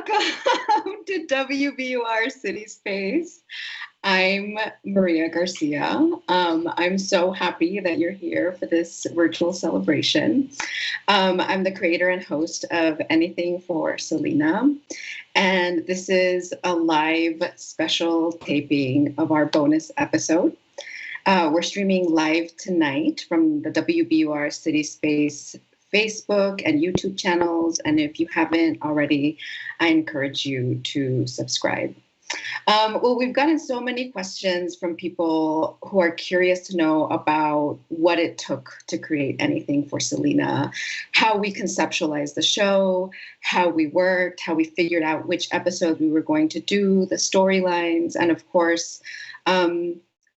Welcome to WBUR CitySpace. I'm Maria Garcia. I'm so happy that you're here for this virtual celebration. I'm the creator and host of Anything For Selena, and this is a live special taping of our bonus episode. We're streaming live tonight from the WBUR CitySpace Facebook and YouTube channels. And if you haven't already, I encourage you to subscribe. Well, we've gotten so many questions from people who are curious to know about what it took to create Anything For Selena, how we conceptualized the show, how we worked, how we figured out which episode we were going to do, the storylines, and of course,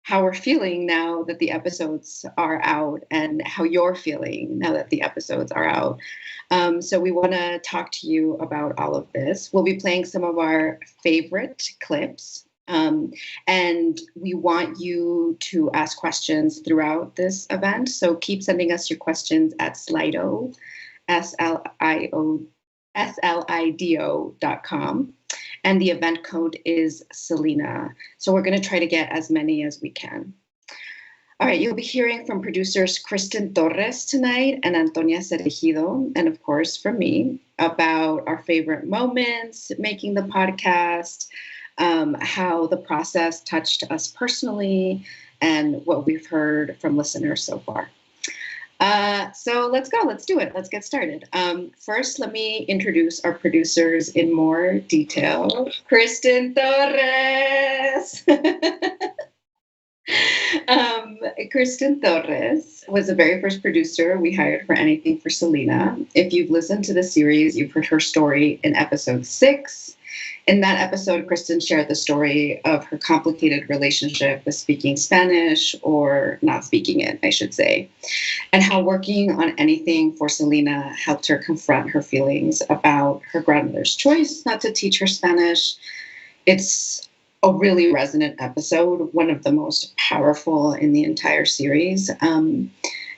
how we're feeling now that the episodes are out and how you're feeling now that the episodes are out. So we want to talk to you about all of this. We'll be playing some of our favorite clips. And we want you to ask questions throughout this event. So keep sending us your questions at Slido, Slido.com. And the event code is Selena. So we're going to try to get as many as we can. All right, you'll be hearing from producers Kristin Torres tonight and Antonia Cereijido, and of course from me, about our favorite moments, making the podcast, how the process touched us personally, and what we've heard from listeners so far. So let's go. Let's do it. Let's get started. First, let me introduce our producers in more detail. Kristin Torres. Kristin Torres was the very first producer we hired for Anything For Selena. If you've listened to the series, you've heard her story in episode 6. In that episode, Kristin shared the story of her complicated relationship with speaking Spanish, or not speaking it, I should say, and how working on Anything For Selena helped her confront her feelings about her grandmother's choice not to teach her Spanish. It's a really resonant episode, one of the most powerful in the entire series.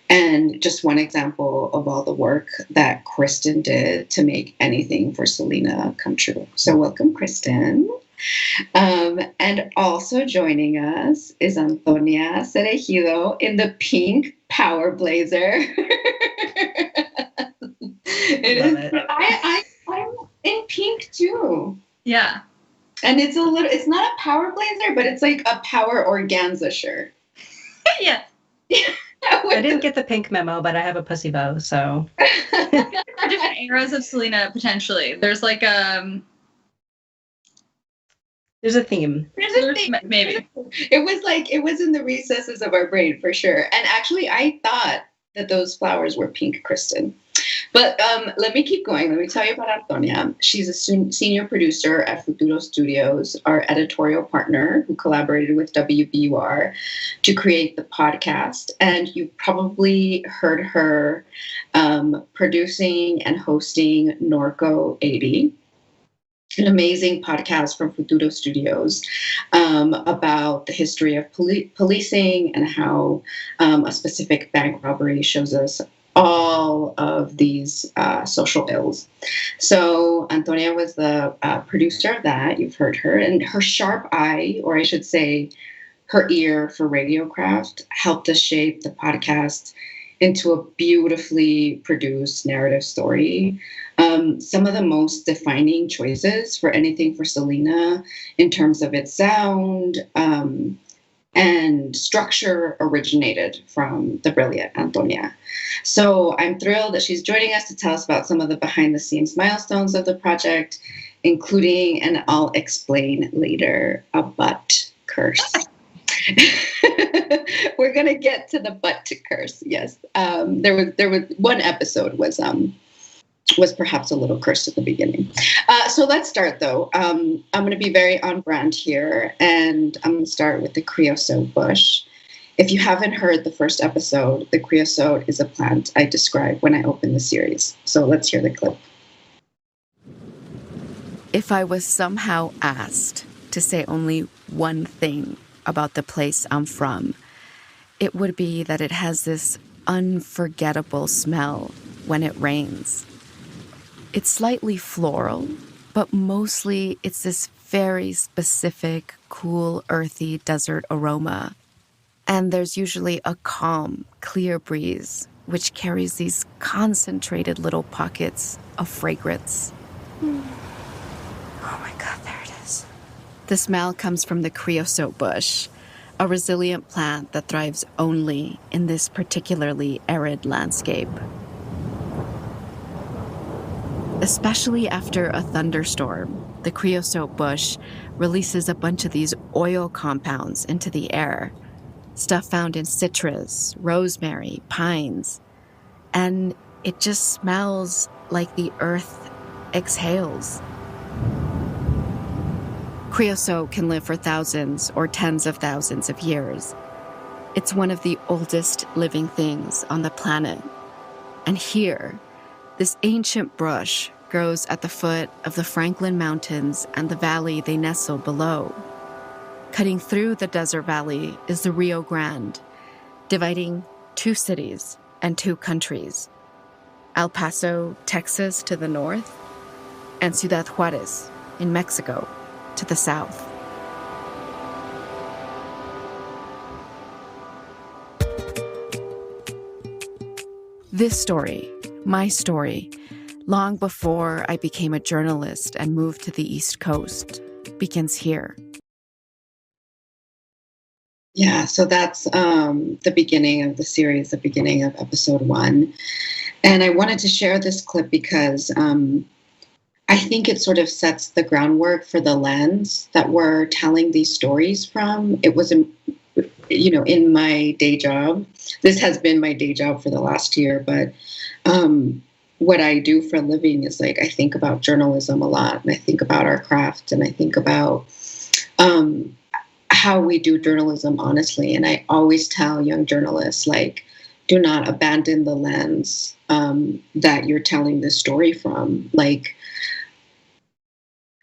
And just one example of all the work that Kristin did to make Anything For Selena come true. So welcome, Kristin. And also joining us is Antonia Cereijido in the pink power blazer. I'm in pink too. Yeah. And it's not a power blazer, but it's like a power organza shirt. Yeah. I didn't get the pink memo, but I have a pussy bow, so. Different eras of Selena, potentially. There's like There's a theme. Maybe. It was in the recesses of our brain for sure. And actually, I thought that those flowers were pink, Kristin. But let me keep going. Let me tell you about Antonia. She's a senior producer at Futuro Studios, our editorial partner who collaborated with WBUR to create the podcast. And you probably heard her producing and hosting Norco 80, an amazing podcast from Futuro Studios about the history of policing and how a specific bank robbery shows us all of these social ills. So Antonia was the producer of that. You've heard her. And her sharp eye, or I should say her ear for radiocraft, helped us shape the podcast into a beautifully produced narrative story. Some of the most defining choices for Anything For Selena in terms of its sound and structure originated from the brilliant Antonia. So I'm thrilled that she's joining us to tell us about some of the behind the scenes milestones of the project, including, and I'll explain later, a butt curse. We're gonna get to the butt curse. Yes, there was one episode was perhaps a little cursed at the beginning. So let's start though. I'm going to be very on brand here, and I'm going to start with the Creosote Bush. If you haven't heard the first episode, the creosote is a plant I describe when I open the series. So let's hear the clip. If I was somehow asked to say only one thing about the place I'm from, it would be that it has this unforgettable smell when it rains. It's slightly floral, but mostly it's this very specific, cool, earthy desert aroma. And there's usually a calm, clear breeze, which carries these concentrated little pockets of fragrance. Oh my God, there it is. The smell comes from the Creosote Bush, a resilient plant that thrives only in this particularly arid landscape. Especially after a thunderstorm, the Creosote Bush releases a bunch of these oil compounds into the air, stuff found in citrus, rosemary, pines, and it just smells like the earth exhales. Creosote can live for thousands or tens of thousands of years. It's one of the oldest living things on the planet. And here, this ancient brush grows at the foot of the Franklin Mountains and the valley they nestle below. Cutting through the desert valley is the Rio Grande, dividing 2 cities and 2 countries. El Paso, Texas to the north, and Ciudad Juarez in Mexico to the south. This story, my story, long before I became a journalist and moved to the East Coast, begins here. Yeah, so that's the beginning of the series, the beginning of episode 1. And I wanted to share this clip because I think it sort of sets the groundwork for the lens that we're telling these stories from. It was, in my day job. This has been my day job for the last year, but what I do for a living is I think about journalism a lot, and I think about our craft, and I think about how we do journalism honestly. And I always tell young journalists, do not abandon the lens that you're telling this story from.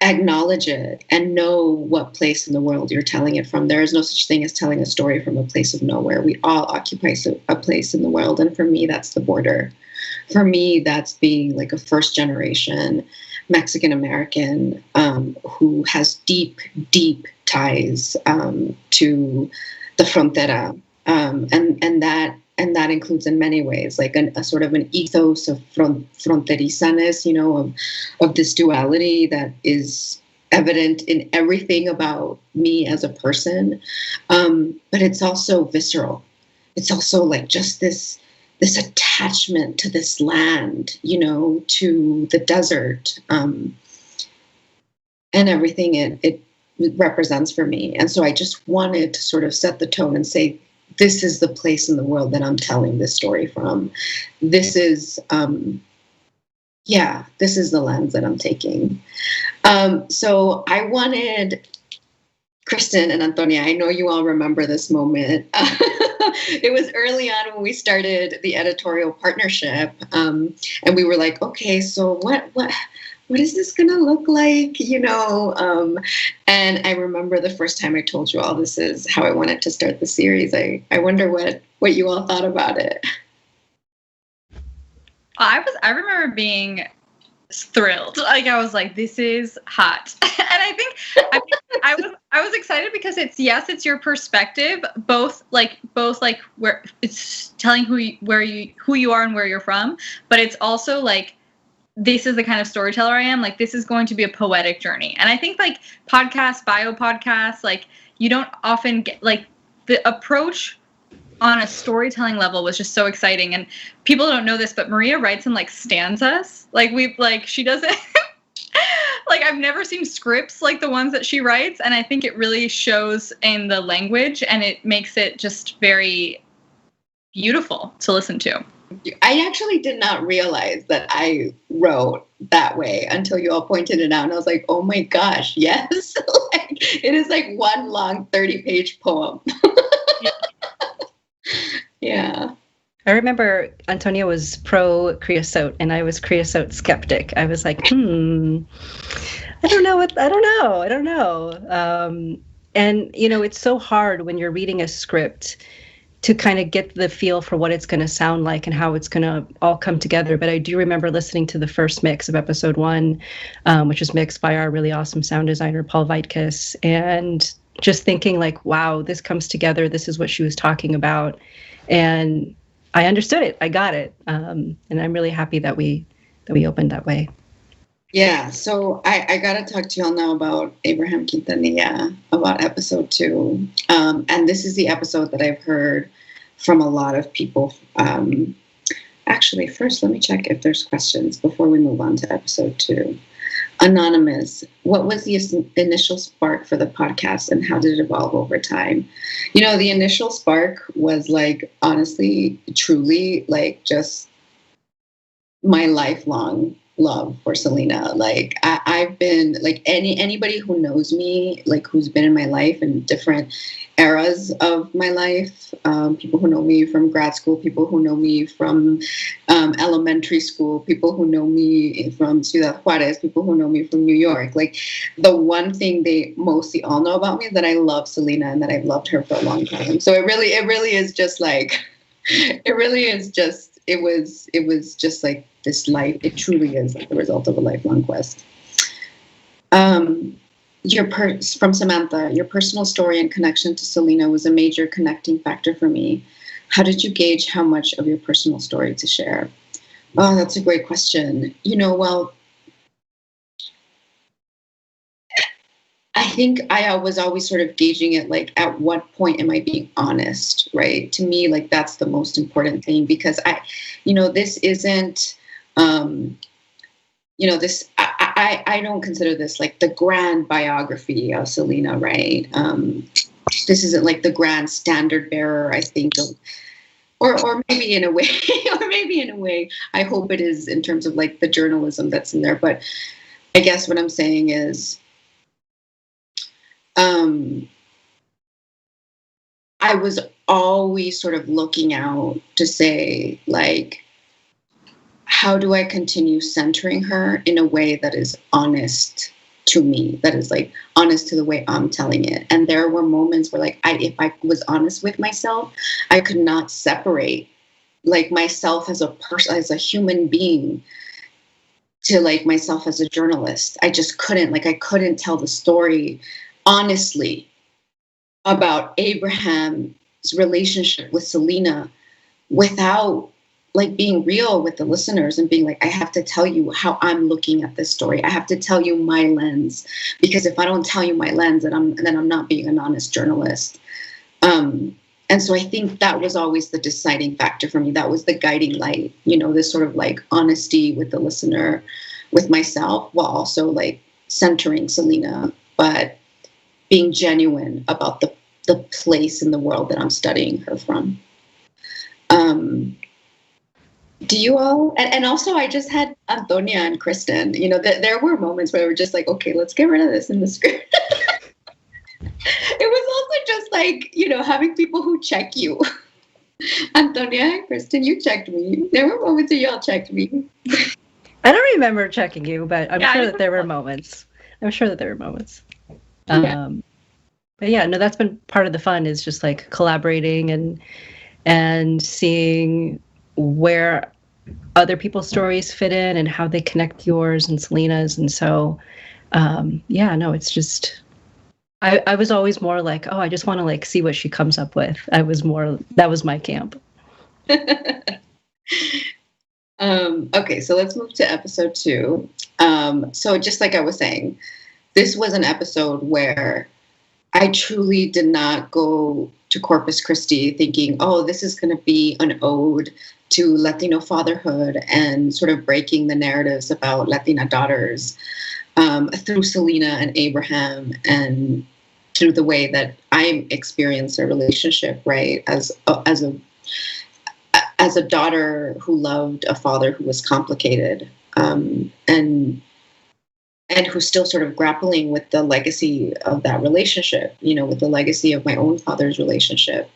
Acknowledge it and know what place in the world you're telling it from. There is no such thing as telling a story from a place of nowhere. We all occupy a place in the world. And for me, that's the border. For me, that's being a first generation Mexican American who has deep, deep ties to the frontera. And that includes in many ways, a sort of an ethos of fronterizanes, of this duality that is evident in everything about me as a person. But it's also visceral. It's also just this attachment to this land, to the desert, and everything it represents for me. And so I just wanted to sort of set the tone and say, this is the place in the world that I'm telling this story from. This is, this is the lens that I'm taking. So I wanted Kristin and Antonia, I know you all remember this moment. It was early on when we started the editorial partnership. And we were like, okay, so what is this going to look like? And I remember the first time I told you all this is how I wanted to start the series. I wonder what you all thought about it. I remember being thrilled. I was like, this is hot. And I think I was excited because it's your perspective, both where it's telling who you are and where you're from, but it's also this is the kind of storyteller I am. This is going to be a poetic journey. And I think podcasts, bio podcasts, you don't often get the approach on a storytelling level was just so exciting. And people don't know this, but Maria writes in stanzas. She doesn't I've never seen scripts like the ones that she writes. And I think it really shows in the language, and it makes it just very beautiful to listen to. I actually did not realize that I wrote that way until you all pointed it out. And I was like, oh my gosh, yes. It is one long 30-page poem. Yeah. I remember Antonia was pro creosote and I was creosote skeptic. I was like, I don't know. And, it's so hard when you're reading a script to kind of get the feel for what it's going to sound like and how it's going to all come together. But I do remember listening to the first mix of episode 1, which was mixed by our really awesome sound designer, Paul Veitkes, and just thinking like, wow, this comes together. This is what she was talking about. And I understood it. I got it. And I'm really happy that we opened that way. Yeah, so I got to talk to y'all now about Abraham Quintanilla, about episode 2. And this is the episode that I've heard from a lot of people. Actually, first, let me check if there's questions before we move on to episode 2. Anonymous, what was the initial spark for the podcast and how did it evolve over time? You know, the initial spark was like, honestly, truly, like just my lifelong love for Selena. Like I've been like anybody who knows me, like who's been in my life in different eras of my life, people who know me from grad school, people who know me from elementary school, people who know me from Ciudad Juarez, people who know me from New York. Like the one thing they mostly all know about me is that I love Selena and that I've loved her for a long time. So it really is just like, it was just like this life. It truly is like the result of a lifelong quest. From Samantha, your personal story and connection to Selena was a major connecting factor for me. How did you gauge how much of your personal story to share? Oh, that's a great question. You know, well, I think I was always sort of gauging it like, at what point am I being honest, right? To me, like that's the most important thing, because this isn't, I don't consider this like the grand biography of Selena, right? This isn't like the grand standard bearer, I think, of, or maybe in a way, I hope it is in terms of like the journalism that's in there. But I guess what I'm saying is, I was always sort of looking out to say, like, how do I continue centering her in a way that is honest to me, that is like honest to the way I'm telling it? And there were moments where, like, if I was honest with myself, I could not separate like myself as a person, as a human being, to like myself as a journalist. I just couldn't, like, I couldn't tell the story honestly about Abraham's relationship with Selena without like being real with the listeners and being like, I have to tell you how I'm looking at this story. I have to tell you my lens, because if I don't tell you my lens, then I'm not being an honest journalist. And so I think that was always the deciding factor for me. That was the guiding light, this sort of like honesty with the listener, with myself, while also like centering Selena, but being genuine about the place in the world that I'm studying her from. Do you all, and also I just had Antonia and Kristin, there were moments where we were just like, okay, let's get rid of this in the script. It was also just like, having people who check you. Antonia and Kristin, you checked me. There were moments that y'all checked me. I don't remember checking you, but I'm sure that there were moments. Yeah. But yeah, no, that's been part of the fun, is just like collaborating and seeing where other people's stories fit in and how they connect yours and Selena's. And so, it's just, I was always more like, oh, I just want to like see what she comes up with. That was my camp. Okay, so let's move to episode 2. So just like I was saying, this was an episode where I truly did not go to Corpus Christi thinking, oh, this is going to be an ode to Latino fatherhood and sort of breaking the narratives about Latina daughters through Selena and Abraham, and through the way that I experience their relationship, right? As a daughter who loved a father who was complicated, and who's still sort of grappling with the legacy of that relationship, with the legacy of my own father's relationship.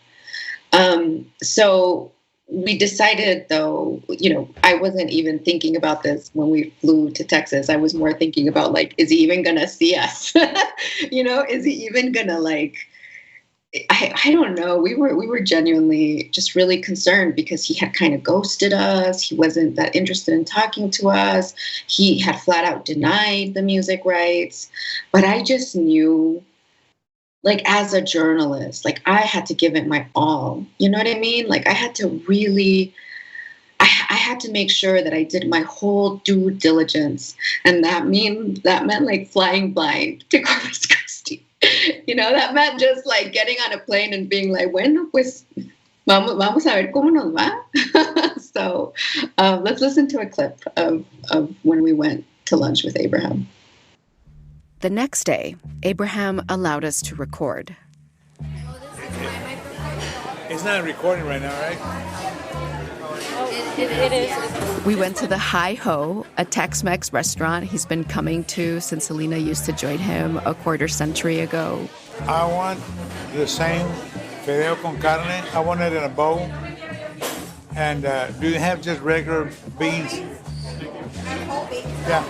So we decided, though, I wasn't even thinking about this when we flew to Texas. I was more thinking about, like, is he even going to see us? Is he even going to, like, I don't know. We were genuinely just really concerned because he had kind of ghosted us. He wasn't that interested in talking to us. He had flat out denied the music rights. But I just knew, like, as a journalist, like, I had to give it my all. You know what I mean? Like, I had to really, I had to make sure that I did my whole due diligence. And that meant like flying blind to Corpus Christi. You know, that meant just like getting on a plane and being like, bueno, pues vamos a ver cómo nos va. So let's listen to a clip of when we went to lunch with Abraham. The next day, Abraham allowed us to record. It's not recording right now, right? It is. We went to the Hi Ho, a Tex-Mex restaurant he's been coming to since Selena used to join him a quarter century ago. I want the same fideo con carne. I want it in a bowl. And do you have just regular beans? Yeah.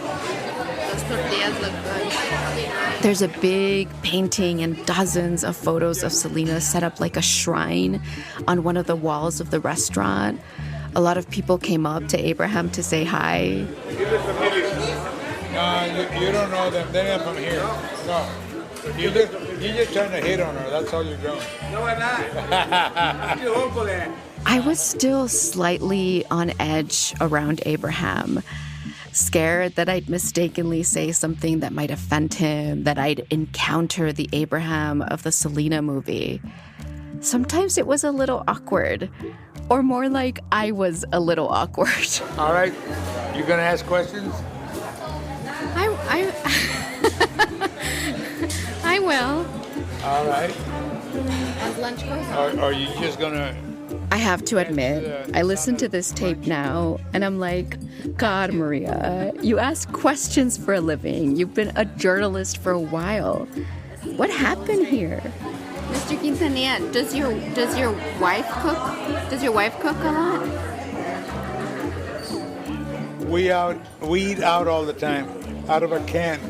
Those tortillas look good. There's a big painting and dozens of photos of Selena set up like a shrine on one of the walls of the restaurant. A lot of people came up to Abraham to say hi. No, you don't know them. They're not from here. No. You're just trying to hit on her. That's all you're doing. No, I'm not. I was still slightly on edge around Abraham, scared that I'd mistakenly say something that might offend him, that I'd encounter the Abraham of the Selena movie. Sometimes it was a little awkward, or more like I was a little awkward. All right. You going to ask questions? I will. All right. As lunch goes on. Are you just going to... I have to admit, I listen to this tape now, and I'm like, God, Maria, you ask questions for a living. You've been a journalist for a while. What happened here? Mr. Quintanilla, does your wife cook? Does your wife cook a lot? We eat out all the time, out of a can.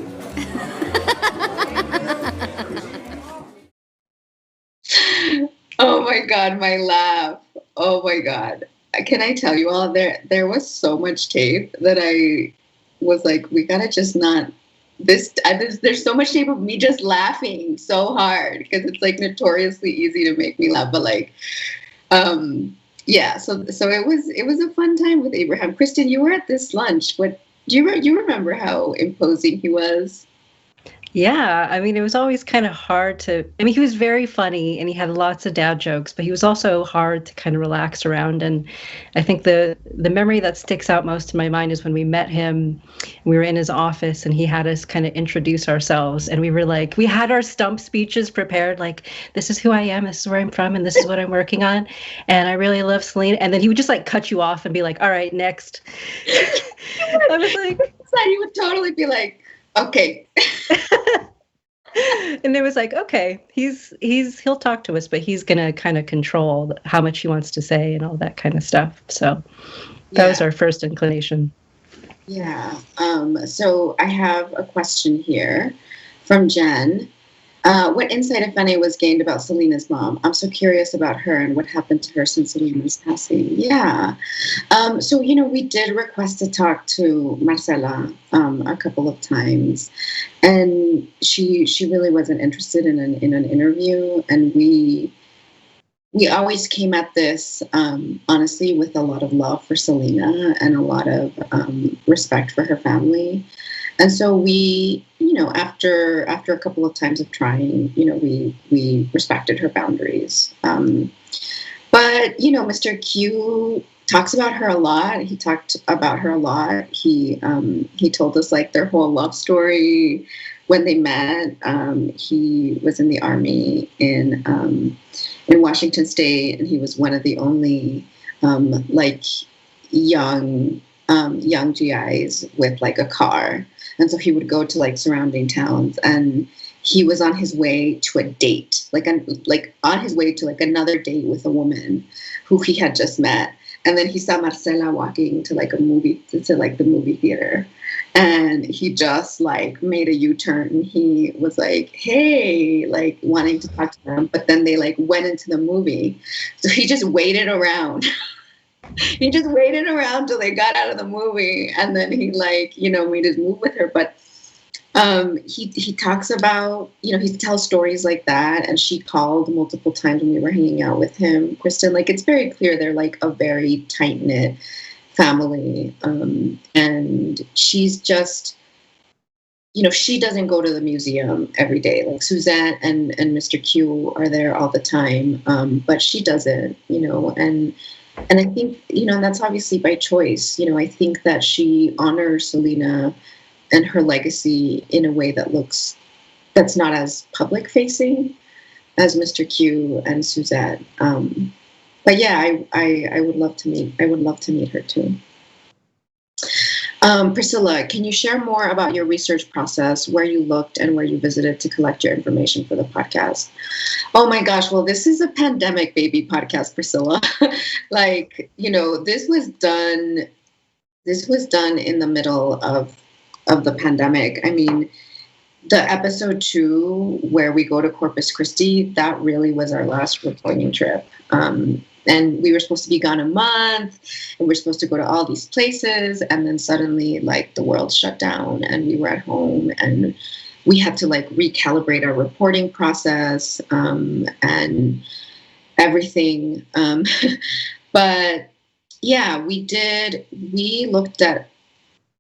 Oh my God, my laugh. Oh my God. Can I tell you all, there was so much tape that I was like, we gotta just not, there's so much tape of me just laughing so hard because it's like notoriously easy to make me laugh, but like, yeah, so it was a fun time with Abraham. Kristin, you were at this lunch. What do you remember how imposing he was? Yeah, I mean, it was always kind of hard to, I mean, he was very funny and he had lots of dad jokes, but he was also hard to kind of relax around. And I think the memory that sticks out most in my mind is when we met him, we were in his office and he had us kind of introduce ourselves. And we were like, we had our stump speeches prepared, like, this is who I am, this is where I'm from, and this is what I'm working on. And I really love Selena. And then he would just like cut you off and be like, all right, next. I was like, he would totally be like, okay. And it was like, okay, he'll talk to us, but he's gonna kind of control how much he wants to say and all that kind of stuff. So that was our first inclination. Yeah. So I have a question here from Jen. What insight, if any, was gained about Selena's mom? I'm so curious about her and what happened to her since Selena's passing. Yeah. So, we did request to talk to Marcela a couple of times, and she really wasn't interested in an interview. And we always came at this, honestly, with a lot of love for Selena and a lot of respect for her family. And so we, after a couple of times of trying, we respected her boundaries. But, Mr. Q talks about her a lot. He talked about her a lot. He told us like their whole love story when they met. He was in the Army in Washington State, and he was one of the only young GIs with like a car. And so he would go to like surrounding towns, and he was on his way to a date, on his way to like another date with a woman who he had just met. And then he saw Marcela walking to like the movie theater. And he just like made a U-turn. He was like, hey, like wanting to talk to them, but then they like went into the movie. So he just waited around. He just waited around till they got out of the movie, and then he like, made his move with her. But he talks about, he tells stories like that, and she called multiple times when we were hanging out with him, Kristin. Like, it's very clear they're like a very tight-knit family, and she's just, she doesn't go to the museum every day. Like Suzette and Mr. Q are there all the time, but she doesn't, and I think, that's obviously by choice. I think that she honors Selena and her legacy in a way that's not as public facing as Mr. Q and Suzette. But yeah, I would love to meet her too. Priscilla, can you share more about your research process, where you looked and where you visited to collect your information for the podcast? Oh my gosh, well, this is a pandemic baby podcast, Priscilla. Like, this was done in the middle of the pandemic. I mean, the episode 2 where we go to Corpus Christi, that really was our last reporting trip. And we were supposed to be gone a month, and we're supposed to go to all these places. And then suddenly, like, the world shut down, and we were at home, and we had to like recalibrate our reporting process, and everything. But yeah, we looked at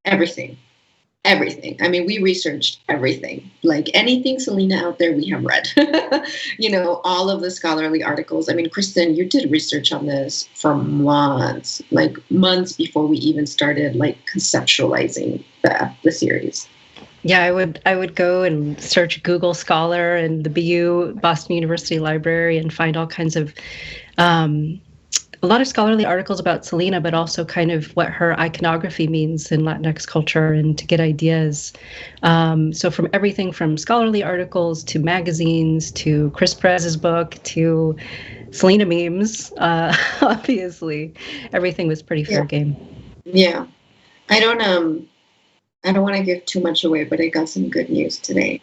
everything. I mean, we researched everything. Like anything Selena out there, we have read. All of the scholarly articles. I mean, Kristin, you did research on this for months before we even started like conceptualizing the series. Yeah, I would go and search Google Scholar and the Boston University Library and find all kinds of a lot of scholarly articles about Selena, but also kind of what her iconography means in Latinx culture, and to get ideas. So from everything from scholarly articles to magazines to Chris Perez's book to Selena memes, obviously, everything was pretty fair game. Yeah, I don't want to give too much away, but I got some good news today.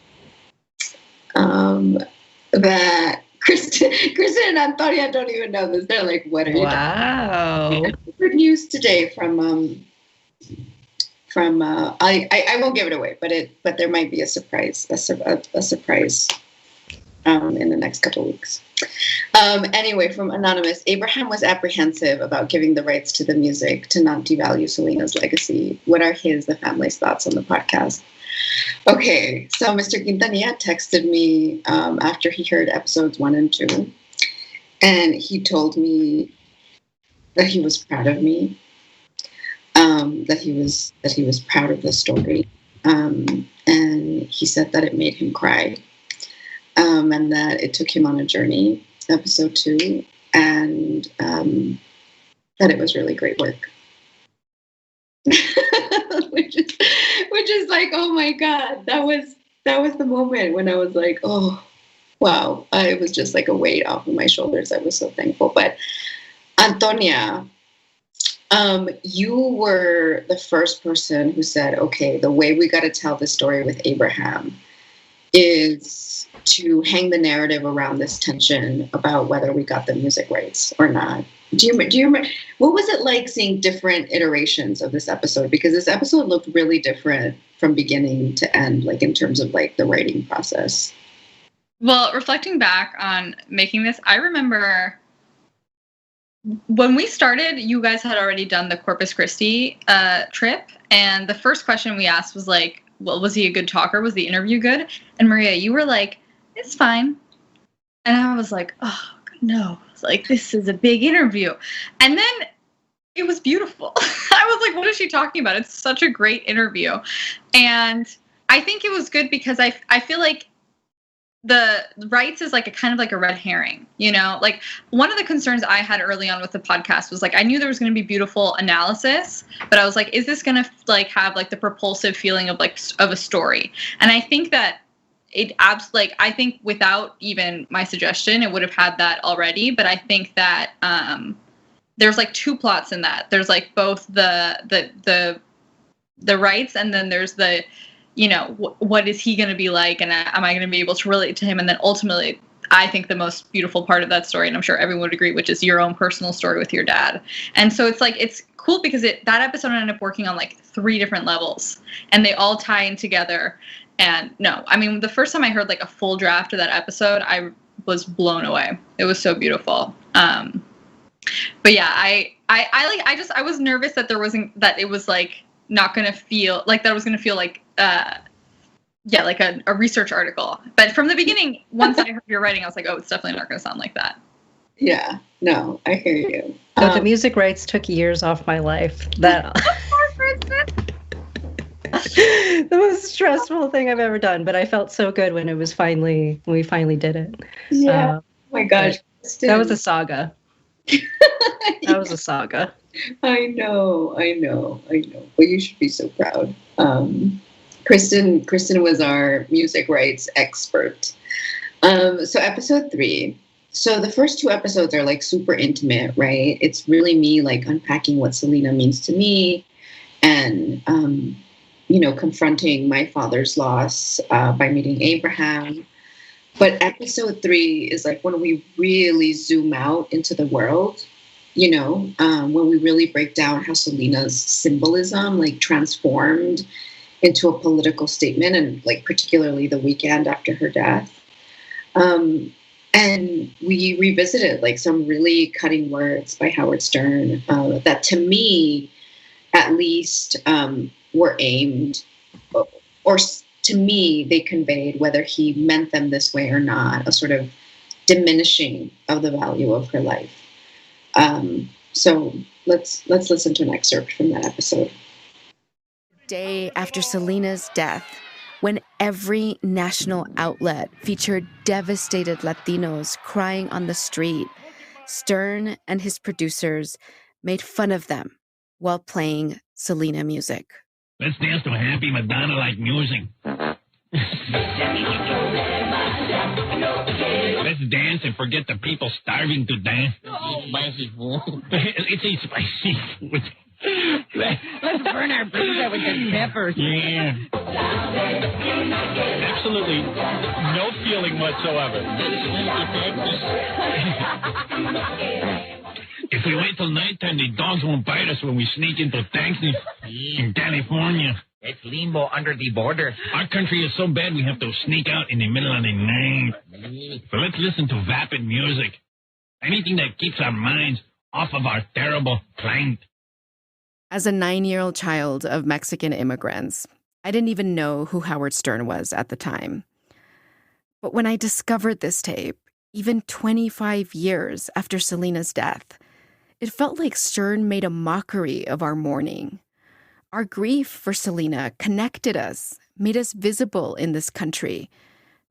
That Kristin and Antonia don't even know this. They're like, what are you doing? Good news today from I won't give it away, but there might be a surprise in the next couple of weeks. Anyway, from Anonymous, Abraham was apprehensive about giving the rights to the music to not devalue Selena's legacy. What are the family's thoughts on the podcast? Okay, so Mr. Quintanilla texted me after he heard episodes 1 and 2, and he told me that he was proud of me, that he was proud of the story, and he said that it made him cry, and that it took him on a journey, episode 2, and that it was really great work. which is like, oh my God, that was the moment when I was like, oh wow, it was just like a weight off of my shoulders. I was so thankful. But Antonia, you were the first person who said, okay, the way we got to tell this story with Abraham is to hang the narrative around this tension about whether we got the music rights or not. Do you remember, what was it like seeing different iterations of this episode? Because this episode looked really different from beginning to end, like in terms of like the writing process. Well, reflecting back on making this, I remember when we started, you guys had already done the Corpus Christi trip. And the first question we asked was like, well, was he a good talker? Was the interview good? And Maria, you were like, it's fine. And I was like, oh, no. Like, this is a big interview. And then it was beautiful. I was like, what is she talking about? It's such a great interview. And I think it was good because I feel like the rights is like a kind of like a red herring, like one of the concerns I had early on with the podcast was like, I knew there was going to be beautiful analysis, but I was like, is this going to like have like the propulsive feeling of like of a story? And I think that I think without even my suggestion, it would have had that already. But I think that there's like 2 plots in that. There's like both the the rights, and then there's the, what is he going to be like, and am I going to be able to relate to him? And then ultimately, I think the most beautiful part of that story, and I'm sure everyone would agree, which is your own personal story with your dad. And so it's like, it's cool because that episode ended up working on like 3 different levels, and they all tie in together. And no, I mean, the first time I heard like a full draft of that episode, I was blown away. It was so beautiful. But yeah, I was nervous that that it was like not going to feel like that was going to feel like, like a research article. But from the beginning, once I heard your writing, I was like, oh, it's definitely not going to sound like that. Yeah, no, I hear you. So the music rights took years off my life. That the most stressful thing I've ever done, but I felt so good when we finally did it. Yeah. Oh my gosh. That was a saga. That was a saga. I know. Well, you should be so proud. Kristin was our music rights expert. So episode 3. So the first 2 episodes are like super intimate, right? It's really me like unpacking what Selena means to me, and confronting my father's loss by meeting Abraham. But episode 3 is like when we really zoom out into the world, when we really break down how Selena's symbolism like transformed into a political statement, and like particularly the weekend after her death. And we revisited like some really cutting words by Howard Stern that to me, at least, were aimed, or to me, they conveyed, whether he meant them this way or not, a sort of diminishing of the value of her life. So let's listen to an excerpt from that episode. Day after Selena's death, when every national outlet featured devastated Latinos crying on the street, Stern and his producers made fun of them while playing Selena music. Let's dance to happy Madonna-like music. Let's dance and forget the people starving to death. Spicy food. It's spicy food. Let's burn our pizza with the peppers. Yeah. Absolutely no feeling whatsoever. If we wait till nighttime, the dogs won't bite us when we sneak into taxis in California. It's limbo under the border. Our country is so bad we have to sneak out in the middle of the night. So let's listen to vapid music. Anything that keeps our minds off of our terrible planet. As a 9-year-old child of Mexican immigrants, I didn't even know who Howard Stern was at the time. But when I discovered this tape, even 25 years after Selena's death, it felt like Stern made a mockery of our mourning. Our grief for Selena connected us, made us visible in this country,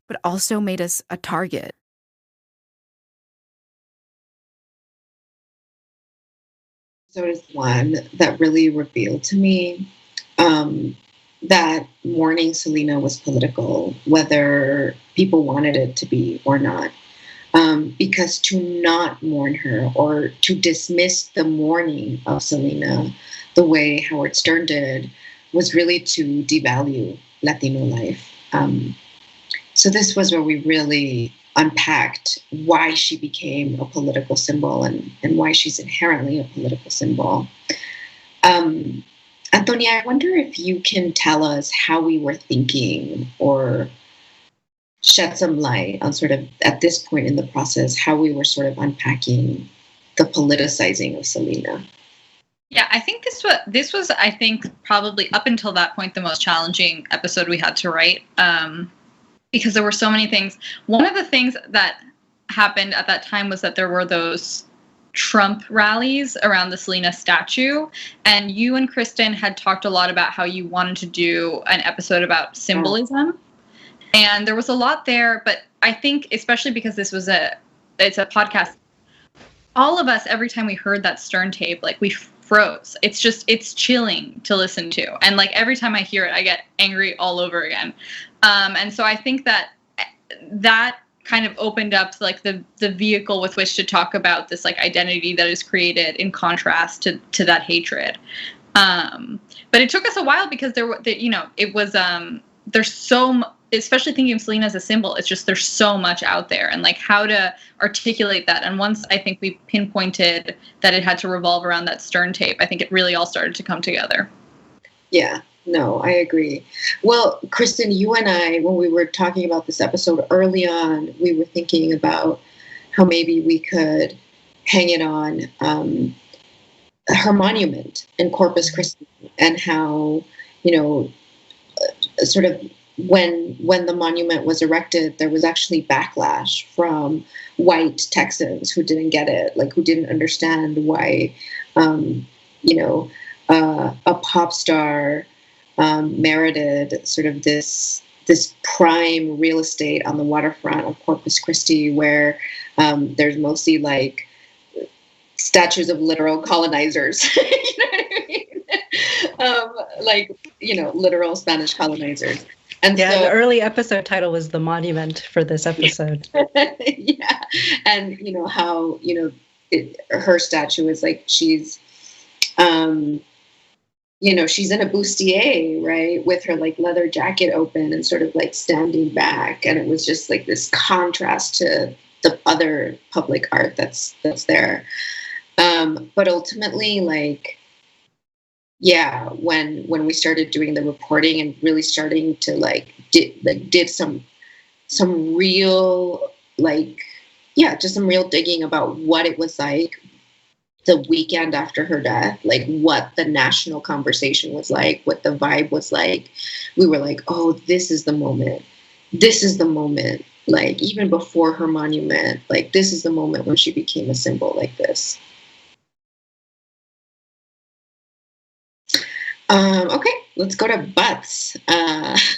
but also made us a target. So is one that really revealed to me that mourning Selena was political, whether people wanted it to be or not. Because to not mourn her or to dismiss the mourning of Selena the way Howard Stern did was really to devalue Latino life. So this was where we really unpacked why she became a political symbol and why she's inherently a political symbol. Antonia, I wonder if you can tell us how we were thinking or shed some light on sort of, at this point in the process, how we were sort of unpacking the politicizing of Selena. Yeah, I think this was I think probably up until that point the most challenging episode we had to write, because there were so many things. One of the things that happened at that time was that there were those Trump rallies around the Selena statue, and you and Kristin had talked a lot about how you wanted to do an episode about symbolism. And there was a lot there, but I think especially because it's a podcast, all of us, every time we heard that Stern tape, like we froze. It's chilling to listen to. And like every time I hear it, I get angry all over again. And so I think that kind of opened up like the vehicle with which to talk about this like identity that is created in contrast to that hatred. But it took us a while because it was there's especially thinking of Selena as a symbol, it's just there's so much out there, and like how to articulate that. And once I think we pinpointed that it had to revolve around that Stern tape, I think it really all started to come together. Yeah, no, I agree. Well, Kristin, you and I, when we were talking about this episode early on, we were thinking about how maybe we could hang it on her monument in Corpus Christi, and how, sort of when the monument was erected, there was actually backlash from white Texans who didn't get it, like who didn't understand why, a pop star merited sort of this prime real estate on the waterfront of Corpus Christi, where there's mostly like statues of literal colonizers, you know what I mean? Literal Spanish colonizers. And yeah, so, the early episode title was The Monument for this episode. yeah. And, how, her statue is like, she's, she's in a bustier, right? With her like leather jacket open and sort of like standing back. And it was just like this contrast to the other public art that's there. But ultimately, like, yeah, when we started doing the reporting and really starting to did some real just some real digging about what it was like the weekend after her death, like what the national conversation was like, what the vibe was like, we were like, oh, this is the moment. This is the moment. Like even before her monument, like this is the moment when she became a symbol like this. Okay, let's go to Butts,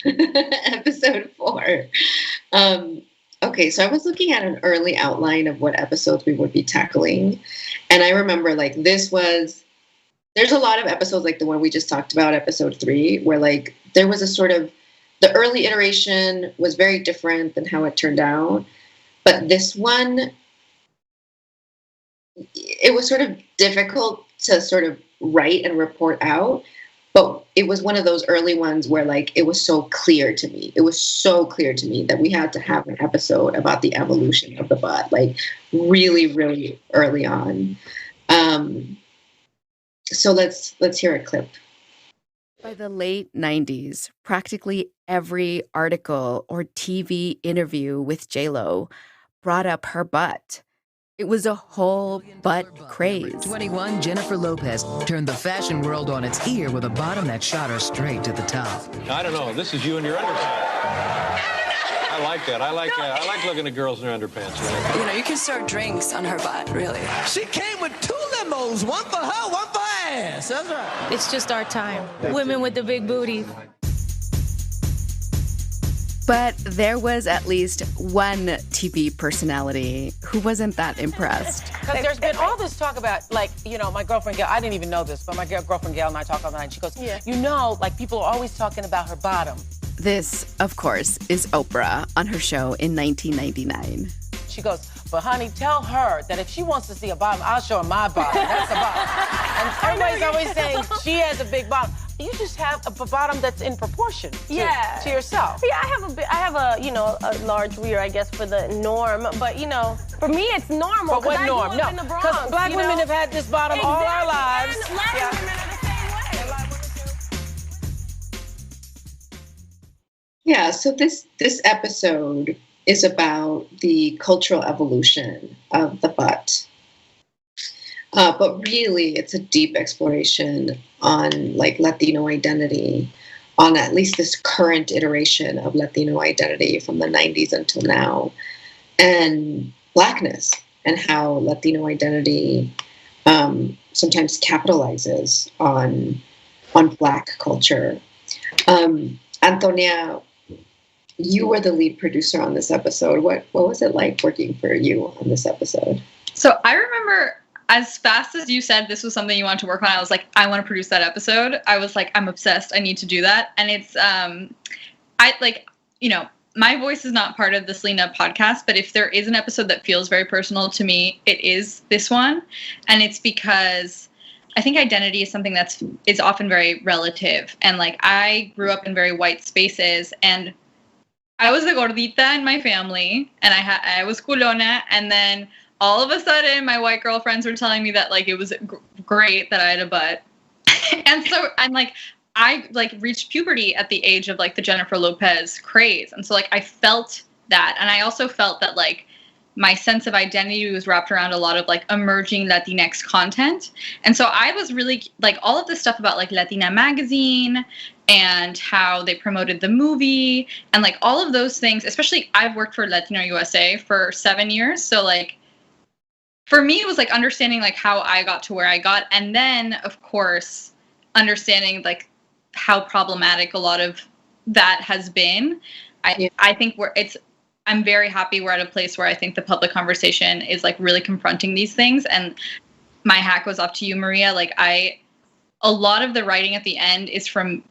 episode 4. Okay, so I was looking at an early outline of what episodes we would be tackling. And I remember there's a lot of episodes like the one we just talked about, episode 3, where like there was a sort of, the early iteration was very different than how it turned out. But this one, it was sort of difficult to sort of write and report out. But it was one of those early ones where like it was so clear to me. It was so clear to me that we had to have an episode about the evolution of the butt, like really, really early on. So let's hear a clip. By the late 90s, practically every article or TV interview with J-Lo brought up her butt. It was a whole butt craze. 21, Jennifer Lopez turned the fashion world on its ear with a bottom that shot her straight to the top. I don't know. This is you in your underpants. I like that. I like looking at girls in their underpants. You can serve drinks on her butt, really. She came with 2 limos, one for her, one for her ass. That's right. It's just our time. Women with the big booties. But there was at least one TV personality who wasn't that impressed. Because there's been all this talk about, my girlfriend Gail, I didn't even know this, but my girlfriend Gail and I talk all the time. She goes, people are always talking about her bottom. This, of course, is Oprah on her show in 1999. She goes, but honey, tell her that if she wants to see a bottom, I'll show her my bottom. That's a bottom. And everybody's always saying she has a big bottom. You just have a bottom that's in proportion to yourself. Yeah, I have a large rear, I guess, for the norm. But for me, it's normal. But what norm? No, because black women have had this bottom all our lives. And Latin women are the same way. Yeah. So this episode is about the cultural evolution of the butt. But really, it's a deep exploration on Latino identity, on at least this current iteration of Latino identity from the 90s until now, and Blackness, and how Latino identity sometimes capitalizes on Black culture. Antonia, you were the lead producer on this episode. What was it like working for you on this episode? So I remember, as fast as you said this was something you wanted to work on, I was like, I want to produce that episode. I was like, I'm obsessed. I need to do that. And it's, my voice is not part of the Selena podcast, but if there is an episode that feels very personal to me, it is this one. And it's because I think identity is something is often very relative. And like, I grew up in very white spaces, and I was the gordita in my family, and I was culona, and then all of a sudden my white girlfriends were telling me that like it was great that I had a butt. And so I'm like, I like reached puberty at the age of like the Jennifer Lopez craze. And so like I felt that. And I also felt that like my sense of identity was wrapped around a lot of like emerging Latinx content. And so I was really like all of this stuff about like Latina magazine and how they promoted the movie and like all of those things, especially I've worked for Latino USA for 7 years. So like for me, it was like understanding like how I got to where I got. And then of course, understanding like how problematic a lot of that has been. I think I'm very happy we're at a place where I think the public conversation is like really confronting these things. And my hat goes off to you, Maria. Like a lot of the writing at the end is from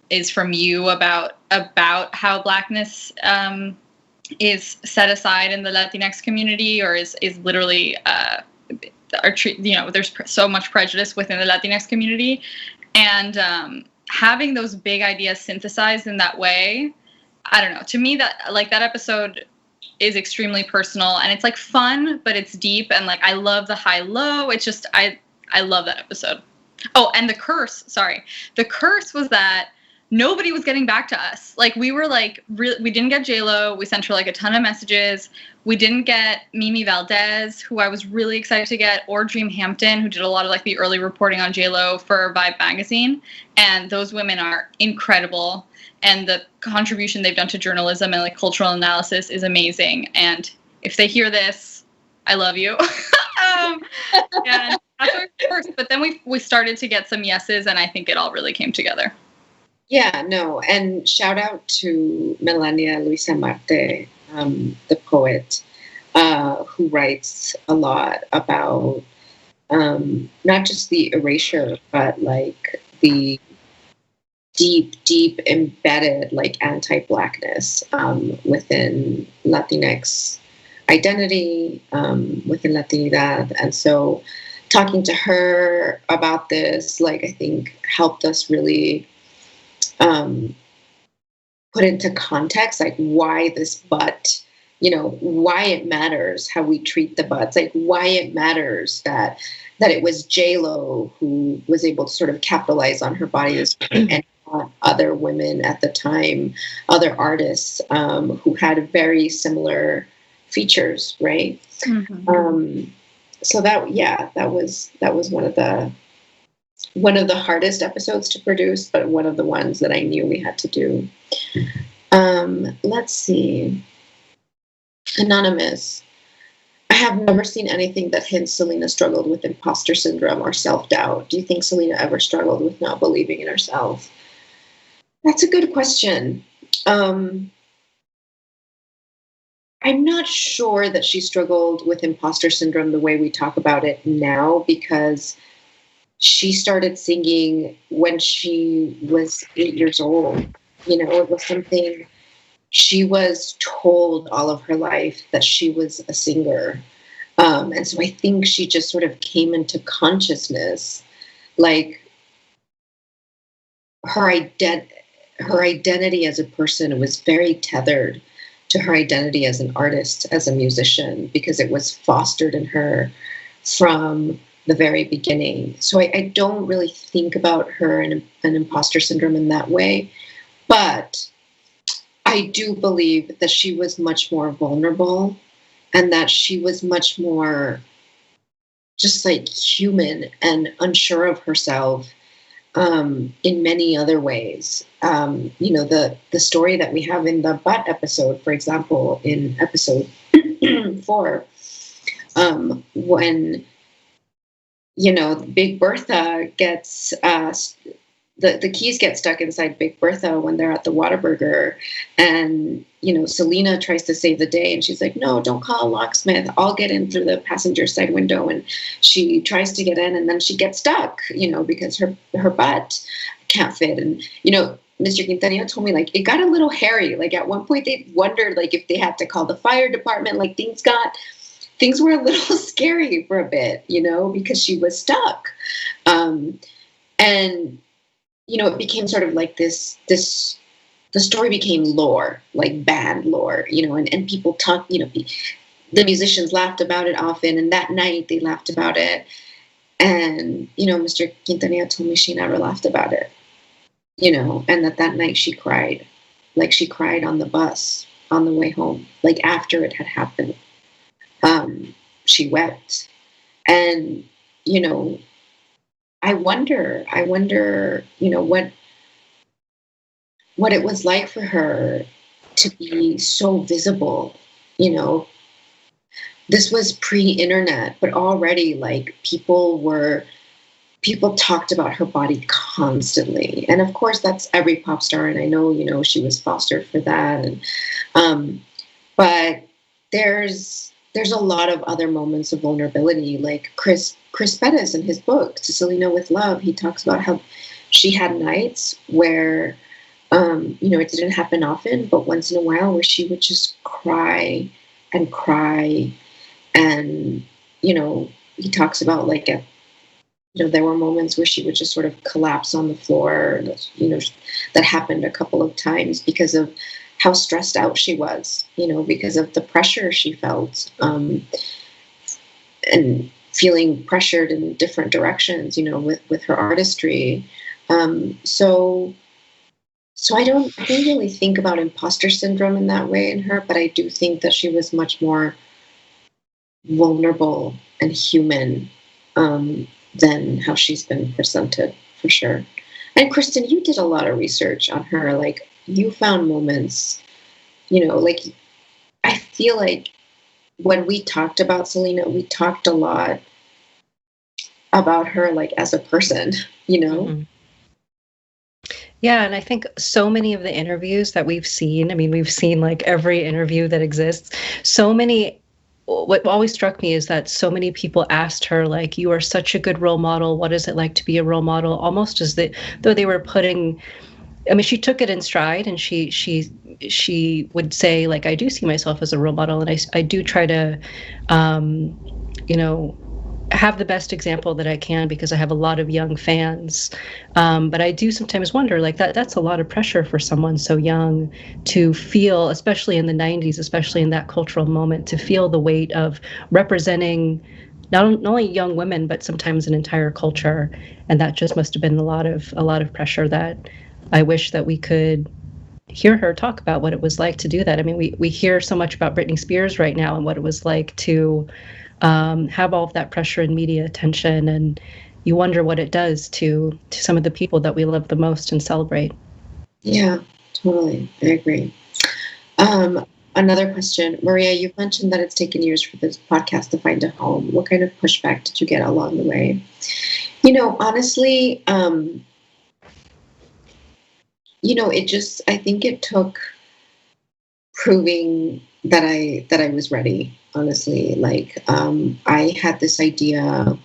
you about how Blackness is set aside in the Latinx community, or is literally there's so much prejudice within the Latinx community, and having those big ideas synthesized in that way, I don't know. To me, that episode is extremely personal, and it's like fun, but it's deep, and like I love the high-low. It's just I love that episode. Oh, and the curse was that nobody was getting back to us. Like we were like we didn't get J-Lo. We sent her like a ton of messages. We didn't get Mimi Valdez, who I was really excited to get, or Dream Hampton, who did a lot of like the early reporting on J-Lo for Vibe magazine. And those women are incredible. And the contribution they've done to journalism and like cultural analysis is amazing. And if they hear this, I love you. And that's our first. But then we started to get some yeses, and I think it all really came together. Yeah, no, and shout out to Melania Luisa Marte, the poet, who writes a lot about not just the erasure, but like the deep embedded like anti-Blackness within Latinx identity, within Latinidad. And so talking to her about this, like, I think helped us really put into context, like, why this butt, why it matters how we treat the butts, like why it matters that it was J-Lo who was able to sort of capitalize on her body and other women at the time, other artists who had very similar features, right? Mm-hmm. So that was one of the hardest episodes to produce, but one of the ones that I knew we had to do. Let's see. Anonymous. I have never seen anything that hints Selena struggled with imposter syndrome or self-doubt. Do you think Selena ever struggled with not believing in herself? That's a good question. I'm not sure that she struggled with imposter syndrome the way we talk about it now, because she started singing when she was 8 years old. It was something she was told all of her life, that she was a singer. And so I think she just sort of came into consciousness, like her identity as a person was very tethered to her identity as an artist, as a musician, because it was fostered in her from the very beginning. So I don't really think about her and an imposter syndrome in that way, but I do believe that she was much more vulnerable, and that she was much more just like human and unsure of herself in many other ways. The story that we have in the butt episode, for example, in episode 4, when Big Bertha gets the keys get stuck inside Big Bertha when they're at the Whataburger, and Selena tries to save the day, and she's like, no, don't call a locksmith, I'll get in through the passenger side window. And she tries to get in, and then she gets stuck, because her butt can't fit. And Mr. Quintanilla told me, like, it got a little hairy. Like, at one point they wondered, like, if they had to call the fire department. Like, things got things were a little scary for a bit, because she was stuck. And, it became sort of like the story became lore, like band lore, and people talk, the musicians laughed about it often. And that night they laughed about it. And, Mr. Quintanilla told me she never laughed about it, and that night she cried. Like she cried on the bus on the way home, like after it had happened. She wept. And, I wonder, what it was like for her to be so visible, This was pre-internet, but already like people talked about her body constantly. And of course that's every pop star. And I know, she was fostered for that. And, but there's a lot of other moments of vulnerability. Like Chris Pettis in his book, To Selena with Love, he talks about how she had nights where, it didn't happen often, but once in a while where she would just cry and cry. And, he talks about like, there were moments where she would just sort of collapse on the floor, that happened a couple of times because of how stressed out she was, because of the pressure she felt, and feeling pressured in different directions, with her artistry. So I don't really think about imposter syndrome in that way in her, but I do think that she was much more vulnerable and human, than how she's been presented, for sure. And Kristin, you did a lot of research on her. Like you found moments, like I feel like when we talked about Selena, we talked a lot about her like as a person, Mm-hmm. Yeah, and I think so many of the interviews that we've seen, we've seen like every interview that exists. What always struck me is that so many people asked her, like, you are such a good role model. What is it like to be a role model? Almost as though they were putting, she took it in stride, and she would say, like, I do see myself as a role model, and I do try to, have the best example that I can because I have a lot of young fans. But I do sometimes wonder, like, that's a lot of pressure for someone so young to feel, especially in the 90s, especially in that cultural moment, to feel the weight of representing not only young women, but sometimes an entire culture. And that just must have been a lot of pressure that I wish that we could hear her talk about what it was like to do that. We hear so much about Britney Spears right now and what it was like to have all of that pressure and media attention, and you wonder what it does to some of the people that we love the most and celebrate. Yeah, totally. I agree. Another question, Maria, you've mentioned that it's taken years for this podcast to find a home. What kind of pushback did you get along the way? Honestly, I think it took proving that I was ready. Honestly, like, I had this idea.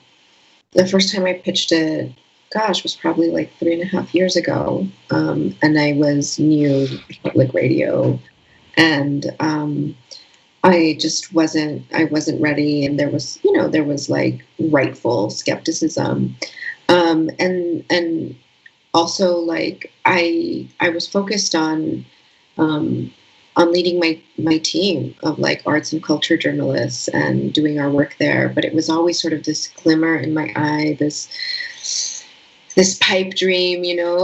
The first time I pitched it, was probably like 3.5 years ago. And I was new to public radio, and I just wasn't ready. And there was like rightful skepticism. And also like I was focused on leading my team of like arts and culture journalists and doing our work there. But it was always sort of this glimmer in my eye, this pipe dream,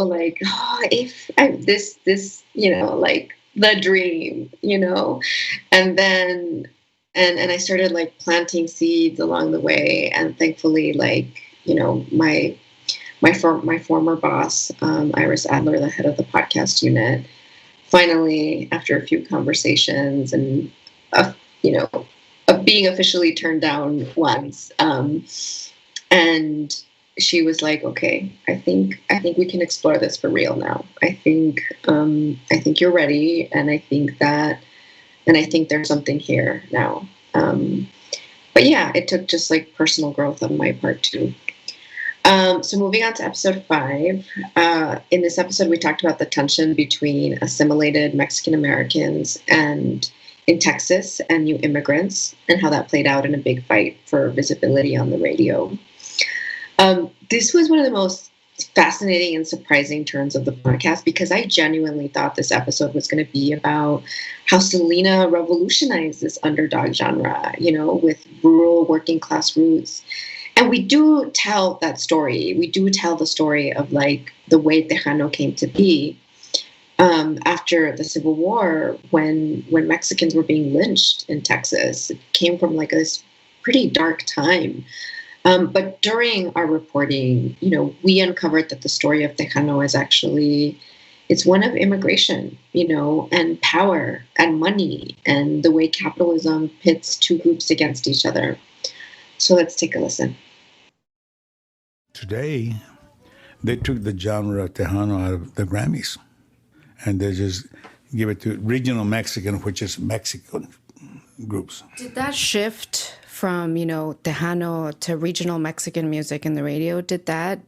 like, if this, like the dream, and then, and I started like planting seeds along the way. And thankfully, like, my former boss, Iris Adler, the head of the podcast unit, finally, after a few conversations and, of being officially turned down once, and she was like, okay, I think we can explore this for real now. I think you're ready. And I think there's something here now. But yeah, it took just like personal growth on my part too. So moving on to episode 5, in this episode, we talked about the tension between assimilated Mexican Americans and in Texas and new immigrants, and how that played out in a big fight for visibility on the radio. This was one of the most fascinating and surprising turns of the podcast, because I genuinely thought this episode was going to be about how Selena revolutionized this underdog genre, with rural working class roots. And we do tell that story. We do tell the story of like the way Tejano came to be after the Civil War, when Mexicans were being lynched in Texas. It came from like this pretty dark time. But during our reporting, we uncovered that the story of Tejano is actually, it's one of immigration, and power and money and the way capitalism pits two groups against each other. So let's take a listen. Today, they took the genre of Tejano out of the Grammys, and they just give it to regional Mexican, which is Mexican groups. Did that shift from, Tejano to regional Mexican music in the radio, did that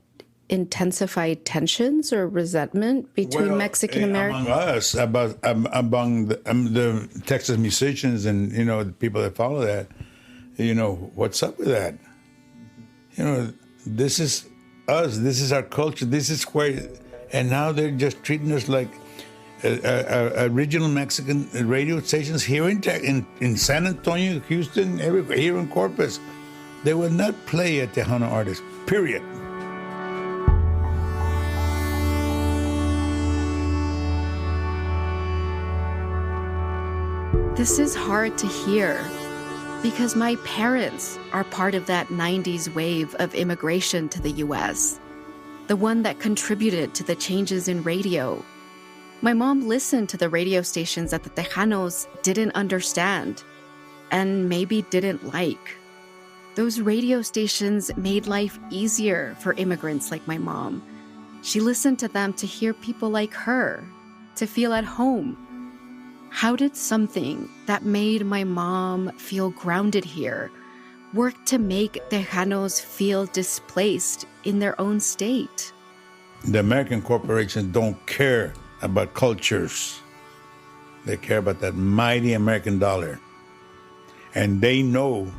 intensify tensions or resentment between Mexican Americans? Among us, among the Texas musicians and, the people that follow that, what's up with that? This is us, this is our culture, this is where, and now they're just treating us like regional Mexican radio stations here in San Antonio, Houston, everywhere, here in Corpus. They will not play a Tejano artist, period. This is hard to hear because my parents are part of that 90s wave of immigration to the U.S., the one that contributed to the changes in radio. My mom listened to the radio stations that the Tejanos didn't understand and maybe didn't like. Those radio stations made life easier for immigrants like my mom. She listened to them to hear people like her, to feel at home. How did something that made my mom feel grounded here work to make Tejanos feel displaced in their own state? The American corporations don't care about cultures. They care about that mighty American dollar. And they know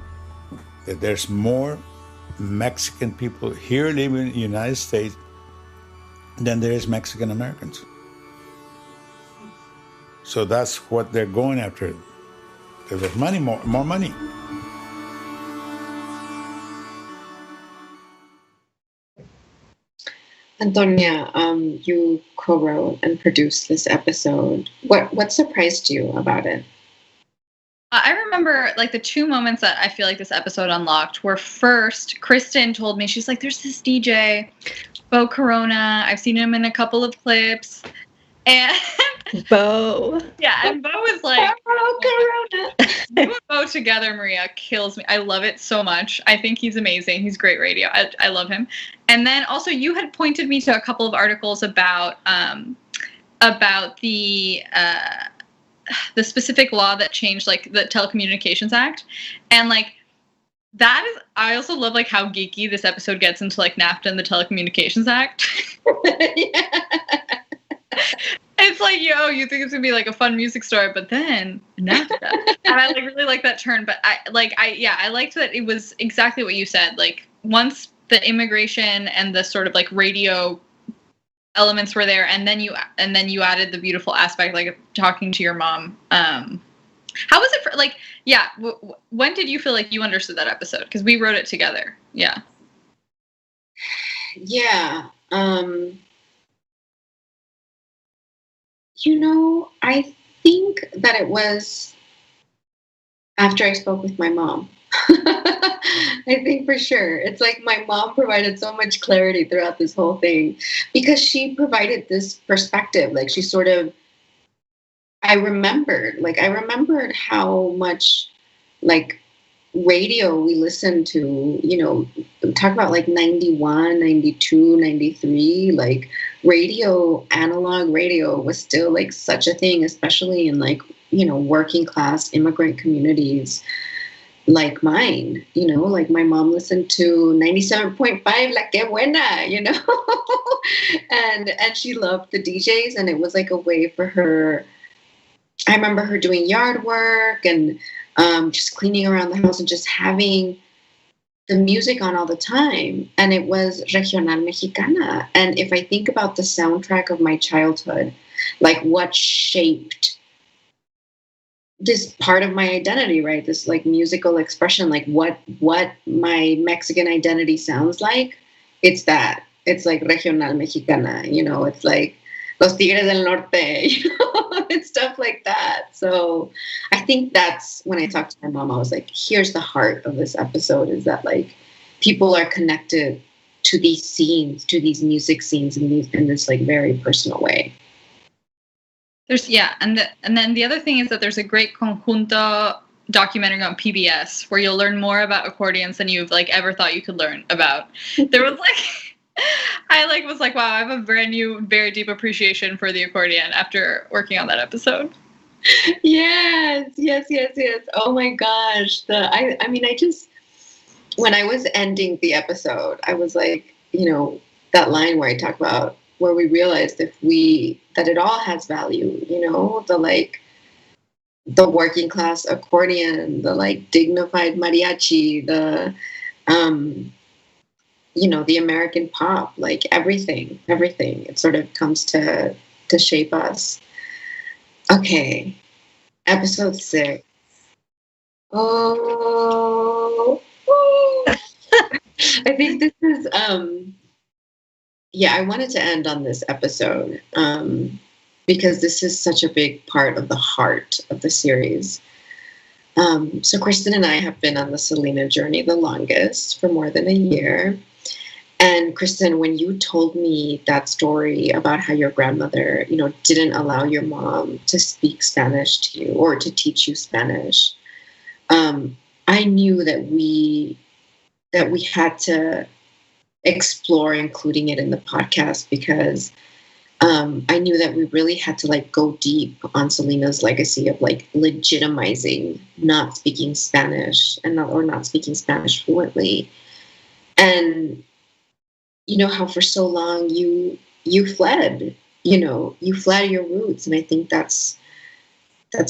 that there's more Mexican people here living in the United States than there is Mexican Americans. So that's what they're going after. Because there's money, more money. Antonia, you co-wrote and produced this episode. What surprised you about it? I remember like the two moments that I feel like this episode unlocked were, first, Kristin told me, she's like, there's this DJ, Bo Corona. I've seen him in a couple of clips. And Bo. Yeah, and Bo was like, you and Bo together, Maria, kills me. I love it so much. I think he's amazing. He's great radio. I love him. And then also you had pointed me to a couple of articles about the specific law that changed like the Telecommunications Act. And like that is, I also love like how geeky this episode gets into like NAFTA and the Telecommunications Act. Yeah. It's like, you think it's gonna be like a fun music story, but then NAFTA. And I like really like that turn. But I liked that it was exactly what you said. Like once the immigration and the sort of like radio elements were there, and then you added the beautiful aspect like of talking to your mom. How was it for like? Yeah, when did you feel like you understood that episode? Because we wrote it together. Yeah. Yeah. I think that it was after I spoke with my mom. I think for sure. It's like my mom provided so much clarity throughout this whole thing because she provided this perspective. Like she sort of, I remembered how much like radio we listened to, talk about like 91, 92, 93, like radio, analog radio was still like such a thing, especially in like, working class immigrant communities like mine, like my mom listened to 97.5 La Que Buena, and she loved the DJs, and it was like a way for her I remember her doing yard work and just cleaning around the house and just having the music on all the time. And it was Regional Mexicana. And if I think about the soundtrack of my childhood, like what shaped this part of my identity, right? This like musical expression, like what my Mexican identity sounds like. It's that. It's like Regional Mexicana, you know, it's like Los Tigres del Norte, you know, and stuff like that. So I think that's when I talked to my mom, I was like, here's the heart of this episode, is that like people are connected to these scenes, to these music scenes in this like very personal way. And then the other thing is that there's a great conjunto documentary on PBS where you'll learn more about accordions than you've like ever thought you could learn about. There was like I was like, wow, I have a brand new, very deep appreciation for the accordion after working on that episode. Yes. Oh my gosh. I mean, when I was ending the episode, I was like, you know, that line where I talk about where we realized that it all has value, you know, the working class accordion, the like dignified mariachi, the you know, the American pop, like everything, it sort of comes to shape us. Okay. Episode 6. Oh. I think this is, I wanted to end on this episode because this is such a big part of the heart of the series. So Kristin and I have been on the Selena journey the longest, for more than a year. And Kristin, when you told me that story about how your grandmother, you know, didn't allow your mom to speak Spanish to you or to teach you Spanish, I knew that we had to explore including it in the podcast because I knew that we really had to like go deep on Selena's legacy of like legitimizing not speaking Spanish or not speaking Spanish fluently. And you know how for so long you fled your roots. And I think that's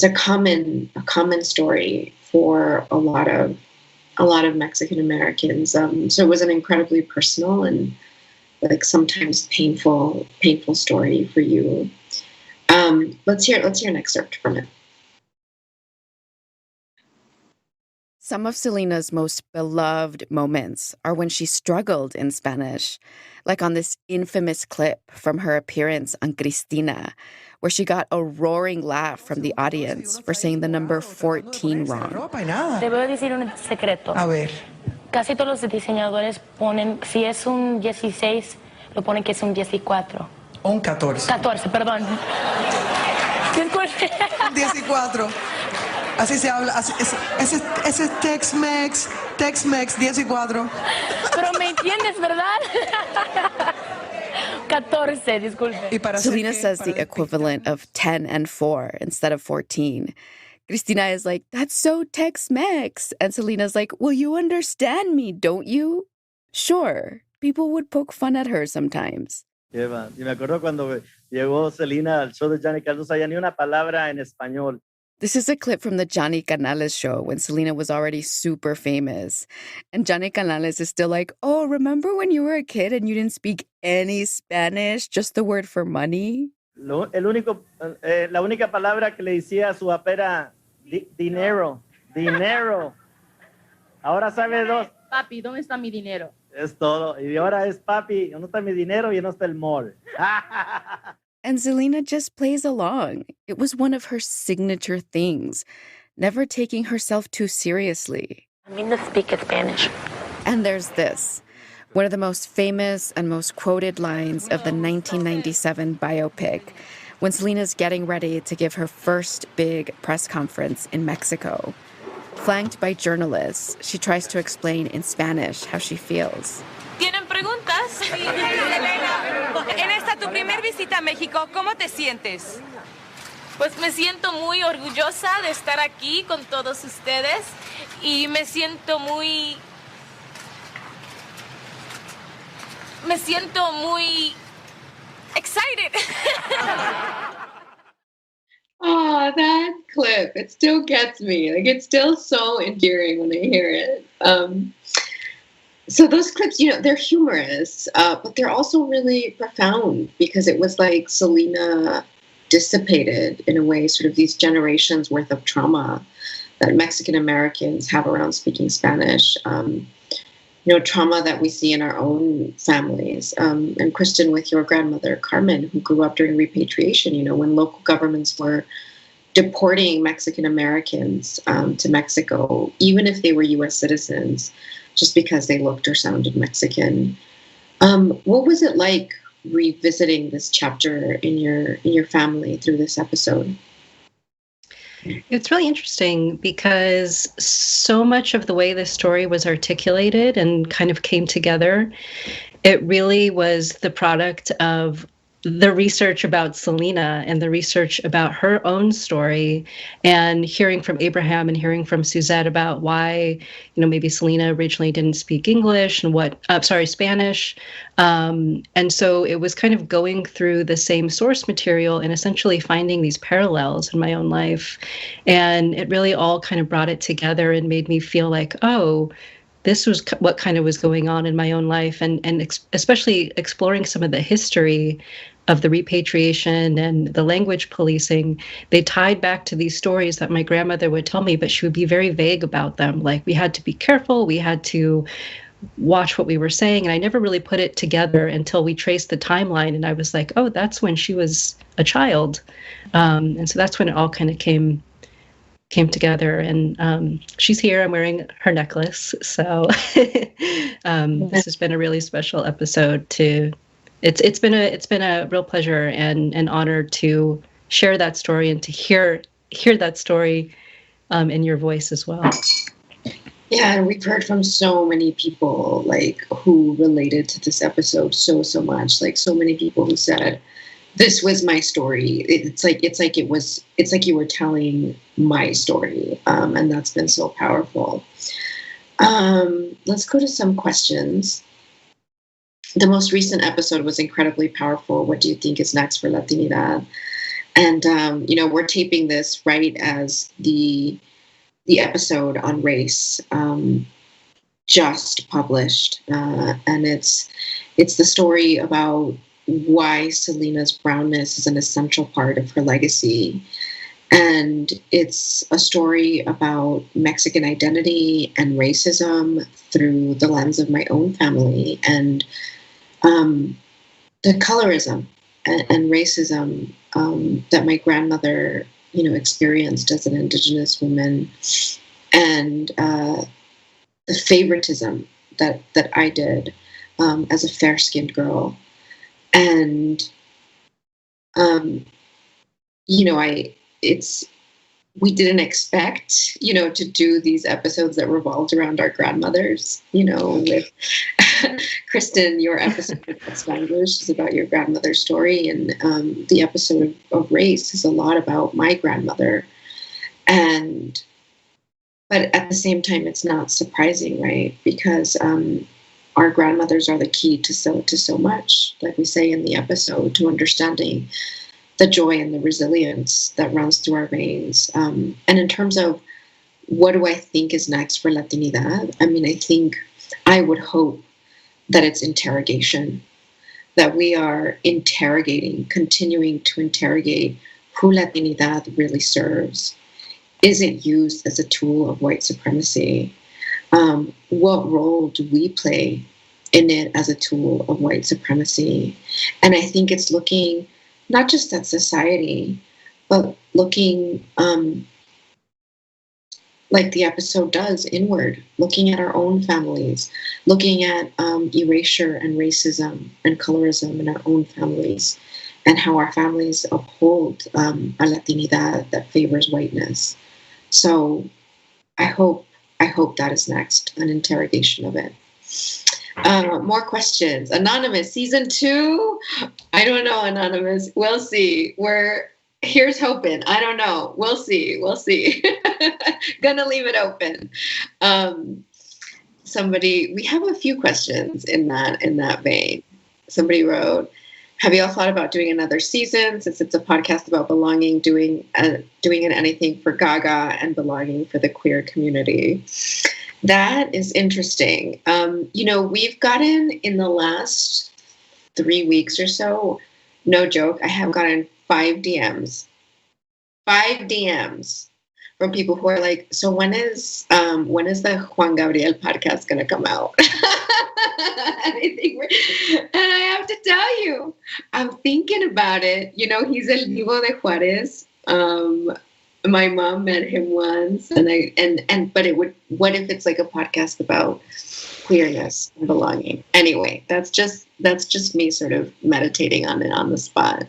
a common story for a lot of Mexican Americans. So it was an incredibly personal and like sometimes painful story for you. Let's hear an excerpt from it. Some of Selena's most beloved moments are when she struggled in Spanish, like on this infamous clip from her appearance on Cristina, where she got a roaring laugh from the audience for saying the number 14 wrong. Te voy a decir un secreto. A ver. Casi todos los diseñadores ponen, si es un 16, lo ponen que es un 14. Un 14. 14, perdón. Disculpe. 14. Así se habla. Ese es Tex-Mex, 14. Pero me entiendes, ¿verdad? 14, disculpe. Selena says the equivalent of 10 and 4 instead of 14. Cristina is like, that's so Tex-Mex. And Selena's like, well, you understand me, don't you? Sure. People would poke fun at her sometimes. Y me acuerdo cuando llegó Selena al show de Johnny Canales, no sabía ni una palabra en español. This is a clip from the Johnny Canales show when Selena was already super famous. And Johnny Canales is still like, oh, remember when you were a kid and you didn't speak any Spanish, just the word for money? La única palabra que le decía a su papá era dinero. Ahora sabe dos. Papi, ¿dónde está mi dinero? Es todo. Y ahora es papi, ¿dónde está mi dinero? Y no está el mall. And Selena just plays along. It was one of her signature things, never taking herself too seriously. I mean to speak Spanish. And there's this, one of the most famous and most quoted lines of the 1997 biopic, when Selena's getting ready to give her first big press conference in Mexico. Flanked by journalists, she tries to explain in Spanish how she feels. ¿Tienen preguntas? En esta tu primer visita a México, ¿cómo te sientes? Pues me siento muy orgullosa de estar aquí con todos ustedes y me siento muy excited. Oh, that clip, it still gets me. Like, it's still so endearing when I hear it. So those clips, they're humorous, but they're also really profound because it was like Selena dissipated in a way, sort of these generations worth of trauma that Mexican Americans have around speaking Spanish. Trauma that we see in our own families. And Kristin, with your grandmother, Carmen, who grew up during repatriation, when local governments were deporting Mexican Americans to Mexico, even if they were U.S. citizens, just because they looked or sounded Mexican. What was it like revisiting this chapter in your family through this episode? It's really interesting because so much of the way this story was articulated and kind of came together, it really was the product of the research about Selena and the research about her own story, and hearing from Abraham and hearing from Suzette about why, maybe Selena originally didn't speak English and Spanish. And so it was kind of going through the same source material and essentially finding these parallels in my own life. And it really all kind of brought it together and made me feel like, oh, this was what kind of was going on in my own life, and especially exploring some of the history of the repatriation and the language policing. They tied back to these stories that my grandmother would tell me, but she would be very vague about them. Like, we had to be careful, we had to watch what we were saying, and I never really put it together until we traced the timeline, and I was like, oh, that's when she was a child. And so that's when it all kind of came together. And she's here. I'm wearing her necklace. So this has been a really special episode to It's been a real pleasure and an honor to share that story and to hear that story in your voice as well. Yeah, and we've heard from so many people who related to this episode so much. Like, so many people who said, "This was my story." It's like you were telling my story, and that's been so powerful. Let's go to some questions. The most recent episode was incredibly powerful. What do you think is next for Latinidad? And, we're taping this right as the episode on race just published. And it's the story about why Selena's brownness is an essential part of her legacy. And it's a story about Mexican identity and racism through the lens of my own family, and the colorism and racism that my grandmother, experienced as an Indigenous woman, and the favoritism that I did as a fair-skinned girl. And, we didn't expect, to do these episodes that revolved around our grandmothers, with Kristin, your episode of Spanglish is about your grandmother's story, and the episode of race is a lot about my grandmother. But at the same time, it's not surprising, right? Because our grandmothers are the key to so much, like we say in the episode, to understanding the joy and the resilience that runs through our veins. And in terms of what do I think is next for Latinidad, I would hope that it's interrogation, that we are continuing to interrogate who Latinidad really serves. Is it used as a tool of white supremacy? What role do we play in it as a tool of white supremacy? And I think it's looking not just at society, but looking like the episode does inward, looking at our own families, looking at erasure and racism and colorism in our own families, and how our families uphold a Latinidad that favors whiteness. So I hope that is next, an interrogation of it. More questions. Anonymous, season 2? I don't know, Anonymous. We'll see. Here's hoping. I don't know. We'll see. Gonna leave it open. We have a few questions in that vein. Somebody wrote, Have you all thought about doing another season, since it's a podcast about belonging, doing an Anything for Gaga and belonging for the queer community? That is interesting. We've gotten in the last 3 weeks or so, no joke, I have gotten 5 DMs. 5 DMs from people who are like, so when is the Juan Gabriel podcast going to come out? And I have to tell you, I'm thinking about it. He's El Divo de Juarez. My mom met him once, but what if it's like a podcast about queerness and belonging? Anyway, that's just me sort of meditating on it on the spot.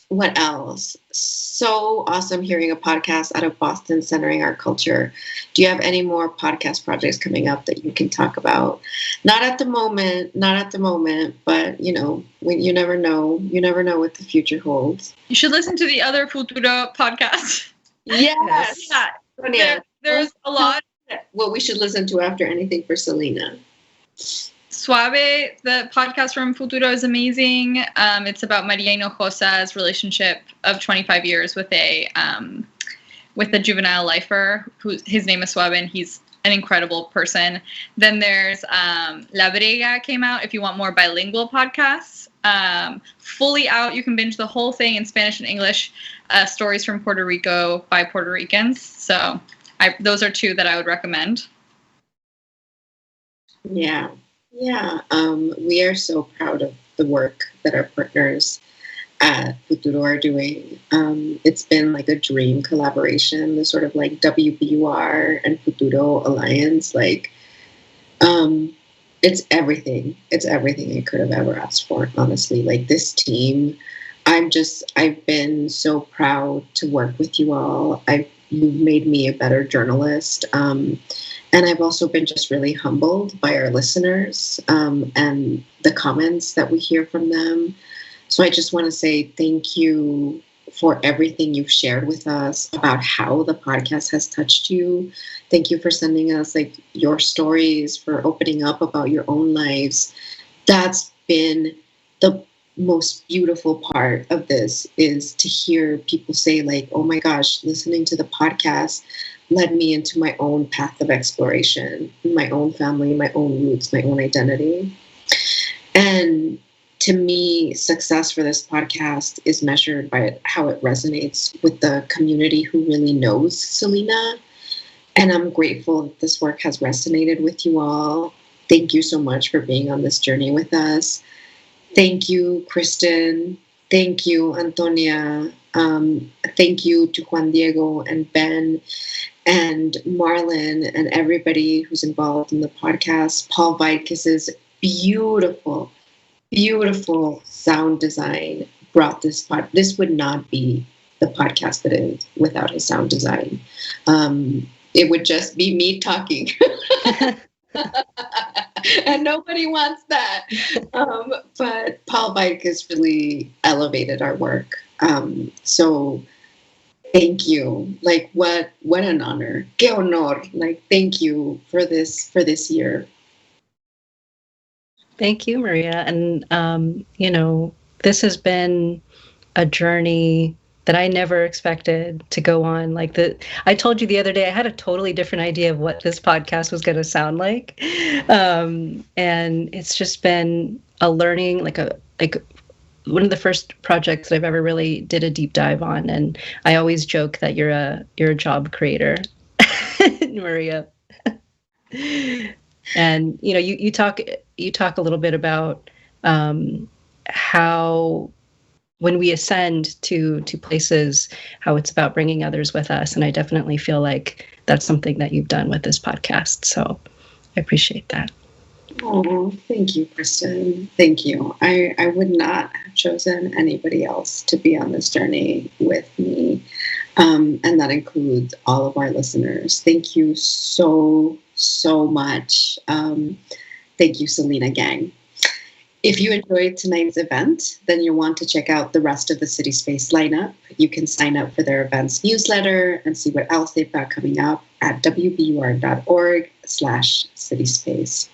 What else? So awesome hearing a podcast out of Boston centering our culture. Do you have any more podcast projects coming up that you can talk about? Not at the moment, but you never know. You never know what the future holds. You should listen to the other Futuro podcast. Yes. Yeah. There's a lot. What we should listen to after Anything for Selena. Suave, the podcast from Futuro, is amazing. It's about Maria Hinojosa's relationship of 25 years with a juvenile lifer his name is Suave, and he's an incredible person. Then there's La Brega came out. If you want more bilingual podcasts, fully out. You can binge the whole thing in Spanish and English. Stories from Puerto Rico by Puerto Ricans. So those are 2 that I would recommend. Yeah. We are so proud of the work that our partners at Futuro are doing. It's been like a dream collaboration, the sort of like WBUR and Futuro alliance. Like, it's everything. It's everything I could have ever asked for, honestly. Like, this team, I've been so proud to work with you all. You've made me a better journalist. And I've also been just really humbled by our listeners and the comments that we hear from them. So I just want to say thank you for everything you've shared with us about how the podcast has touched you. Thank you for sending us like your stories, for opening up about your own lives. That's been the most beautiful part of this, is to hear people say like, oh my gosh, listening to the podcast led me into my own path of exploration, my own family, my own roots, my own identity. And to me, success for this podcast is measured by how it resonates with the community who really knows Selena. And I'm grateful that this work has resonated with you all. Thank you so much for being on this journey with us. Thank you, Kristin. Thank you, Antonia. Thank you to Juan Diego and Ben and Marlon and everybody who's involved in the podcast. Paul Weidkiss's beautiful, beautiful sound design brought this This would not be the podcast that is without his sound design. It would just be me talking. And nobody wants that. But Paul Weidkiss really elevated our work. So thank you. Like, what an honor. Qué honor. Like, thank you for this year. Thank you, Maria. And, this has been a journey that I never expected to go on. I told you the other day, I had a totally different idea of what this podcast was going to sound like. And it's just been a learning, one of the first projects that I've ever really did a deep dive on. And I always joke that you're a job creator, Maria. And, you talk a little bit about how when we ascend to places, how it's about bringing others with us. And I definitely feel like that's something that you've done with this podcast. So I appreciate that. Oh, thank you, Kristin. Thank you. I would not have chosen anybody else to be on this journey with me. And that includes all of our listeners. Thank you so, so much. Thank you, Selena Gang. If you enjoyed tonight's event, then you'll want to check out the rest of the CitySpace lineup. You can sign up for their events newsletter and see what else they've got coming up at wbur.org/CitySpace.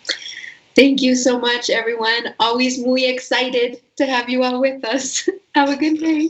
Thank you so much, everyone. Always muy excited to have you all with us. Have a good day.